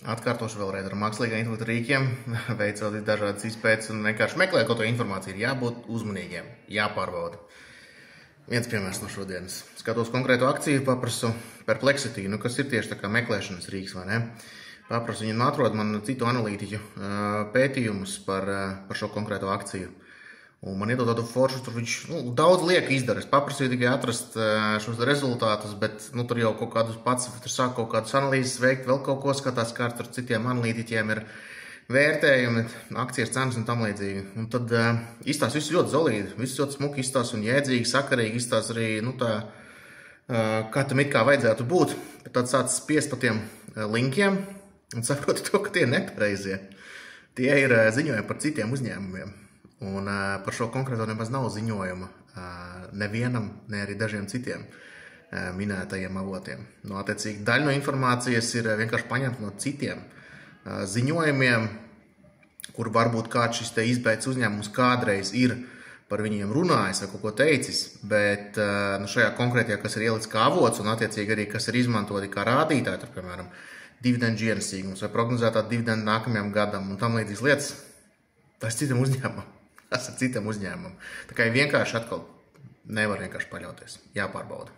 Atkārtošu vēlreiz ar mākslīgā intelekta rīkiem, veicot dažādas izpētes un vienkārši meklējot kaut ko informāciju. Ir jābūt uzmanīgiem, jāpārbauda. Viens piemērs no šodienas. Skatos konkrētu akciju, paprasu Perplexity, kas ir tieši tā kā meklēšanas rīks, vai ne? Paprasu viņam atrod man citu analītiķu pētījumus par šo konkrēto akciju. Un man iedod tādu foršu, tur viņš daudz lieka izdara. Es paprasīju tikai atrast šos rezultātus, bet tur jau kaut kādus pats, tur sāk kaut kādus analīzes veikt, vēl kaut ko skatās, kā tur citiem analītiķiem ir vērtējumi, akcijas cenas un tam līdzīgi. Un tad izstāsta viss ļoti solīdi, viss ļoti smuki izstāsta un jēdzīgi, sakarīgi izstāsta arī, kā tam it kā vajadzētu būt. Bet tad sāc spiest pa tiem linkiem un saproti to, ka tie ir nepareizie. Tie ir ziņojumi par citiem uzņēmumiem. Un par šo konkrēto nemaz nav ziņojuma nevienam, ne arī dažiem citiem minētajiem avotiem. Attiecīgi, daļa no informācijas ir vienkārši paņemta no citiem ziņojumiem, kur varbūt kāds šis te izpētes uzņēmums kādreiz ir par viņiem runājis vai kaut ko teicis, bet šajā konkrētajā, kas ir ielicis kā avots un attiecīgi arī, kas ir izmantoti kā rādītāji, tur, piemēram, dividendu ienesīgums vai prognozētā dividendu nākamajam gadam un tam līdzīgas lietas, tas citam uzņēmumam. Tas ir citam uzņēmumam. Tā kā vienkārši atkal nevar vienkārši paļauties. Jāpārbauda.